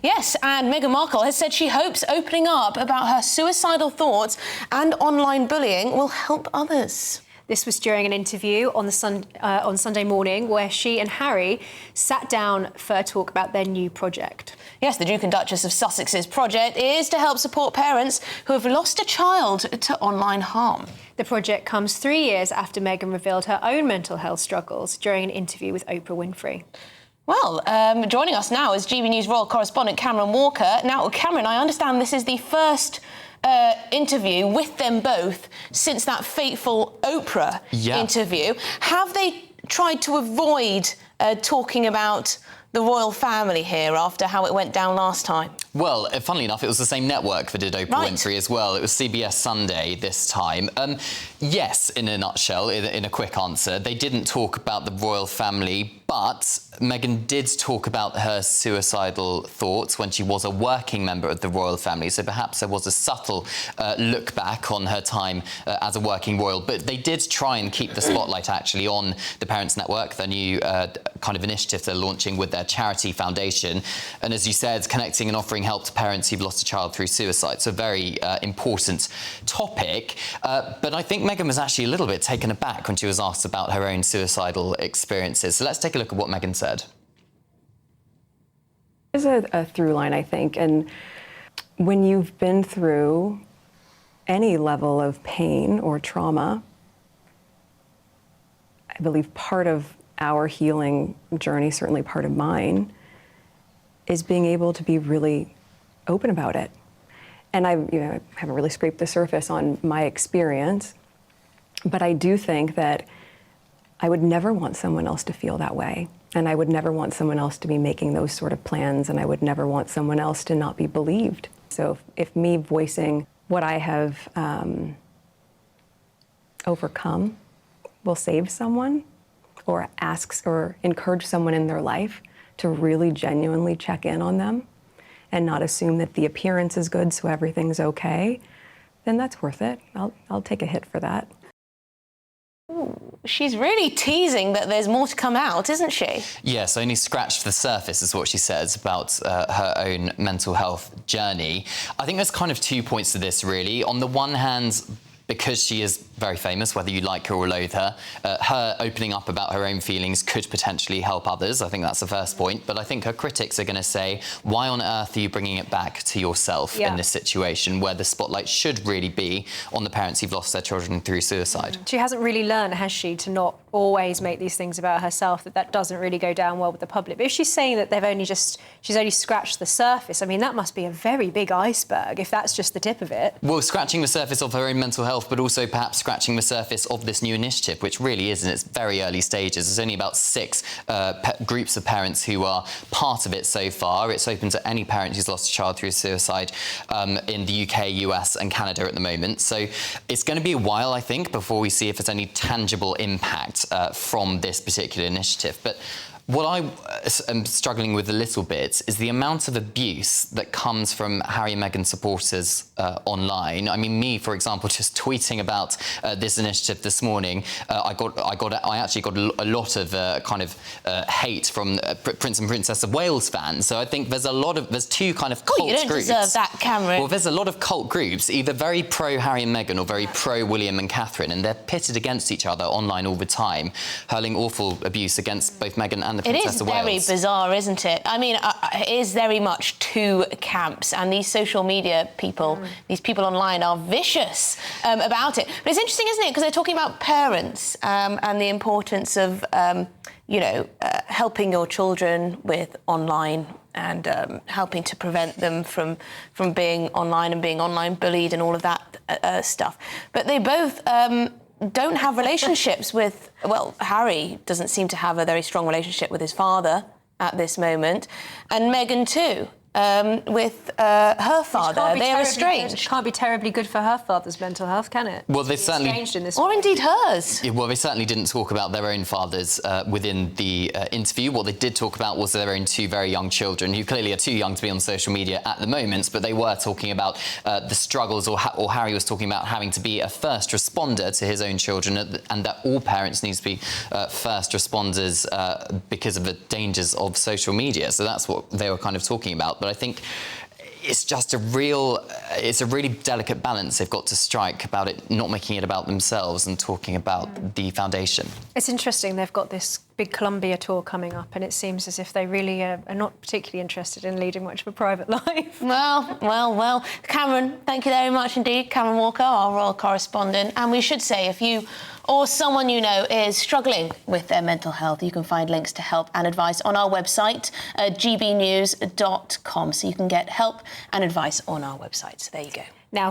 Yes, and Meghan Markle has said she hopes opening up about her suicidal thoughts and online bullying will help others. This was during an interview on Sunday morning where she and Harry sat down for a talk about their new project. Yes, the Duke and Duchess of Sussex's project is to help support parents who have lost a child to online harm. The project comes 3 years after Meghan revealed her own mental health struggles during an interview with Oprah Winfrey. Well, joining us now is GB News royal correspondent Cameron Walker. Now, Cameron, I understand this is the first interview with them both since that fateful Oprah interview. Have they tried to avoid talking about the royal family here after how it went down last time? Well, funnily enough, it was the same network that did Oprah Winfrey as well. It was CBS Sunday this time. Yes, in a nutshell, in a quick answer, they didn't talk about the royal family, but Meghan did talk about her suicidal thoughts when she was a working member of the royal family. So perhaps there was a subtle look back on her time as a working royal. But they did try and keep the spotlight actually on the Parents Network, their new kind of initiative they're launching with their charity foundation. And as you said, connecting and offering help to parents who've lost a child through suicide. So a very important topic. But I think Meghan was actually a little bit taken aback when she was asked about her own suicidal experiences. So let's take a look at what Meghan said. There's a through line, I think, and when you've been through any level of pain or trauma, I believe part of our healing journey, certainly part of mine, is being able to be really open about it. And I haven't really scraped the surface on my experience, but I do think that I would never want someone else to feel that way. And I would never want someone else to be making those sort of plans, and I would never want someone else to not be believed. So if me voicing what I have overcome will save someone, or asks or encourage someone in their life to really genuinely check in on them and not assume that the appearance is good so everything's okay, then that's worth it. I'll take a hit for that. Ooh, she's really teasing that there's more to come out, isn't she? Yes, only scratched the surface is what she says about her own mental health journey. I think there's kind of 2 points to this, really. On the one hand, because she is very famous, whether you like her or loathe her, her opening up about her own feelings could potentially help others. I think that's the first point. But I think her critics are going to say, why on earth are you bringing it back to yourself in this situation where the spotlight should really be on the parents who've lost their children through suicide? She hasn't really learned, has she, to not always make these things about herself, that doesn't really go down well with the public. But if she's saying that she's only scratched the surface, I mean, that must be a very big iceberg if that's just the tip of it. Well, scratching the surface of her own mental health, but also perhaps scratching the surface of this new initiative, which really is in its very early stages. There's only about 6 groups of parents who are part of it so far. It's open to any parent who's lost a child through suicide in the UK, US and Canada at the moment. So it's going to be a while, I think, before we see if there's any tangible impact from this particular initiative. But what I am struggling with a little bit is the amount of abuse that comes from Harry and Meghan supporters online. I mean, me, for example, just tweeting about this initiative this morning, I actually got a lot of hate from Prince and Princess of Wales fans. So I think there's 2 kind of cult groups. You don't deserve that, Cameron. Well, there's a lot of cult groups, either very pro Harry and Meghan or very pro William and Catherine, and they're pitted against each other online all the time, hurling awful abuse against both Meghan and the Princess of Wales. It is very bizarre, isn't it? I mean, it is very much 2 camps, and these social media people, these people online are vicious about it. But it's interesting, isn't it? Because they're talking about parents and the importance of, helping your children with online and helping to prevent them from being online and being online bullied and all of that stuff. But they both don't have relationships with, well, Harry doesn't seem to have a very strong relationship with his father at this moment, and Meghan too. With her father. They are estranged. Can't be terribly good for her father's mental health, can it? Well, they certainly... In this or indeed hers. Yeah, well, they certainly didn't talk about their own fathers within the interview. What they did talk about was their own 2 very young children, who clearly are too young to be on social media at the moment, but they were talking about the struggles, or Harry was talking about having to be a first responder to his own children, and that all parents need to be first responders because of the dangers of social media. So that's what they were kind of talking about. But But I think it's just it's a really delicate balance they've got to strike about it not making it about themselves and talking about the foundation. It's interesting, they've got this big Columbia tour coming up, and it seems as if they really are not particularly interested in leading much of a private life. Well. Cameron, thank you very much indeed. Cameron Walker, our royal correspondent. And we should say, if you or someone you know is struggling with their mental health, you can find links to help and advice on our website, gbnews.com. So you can get help and advice on our website. So there you go.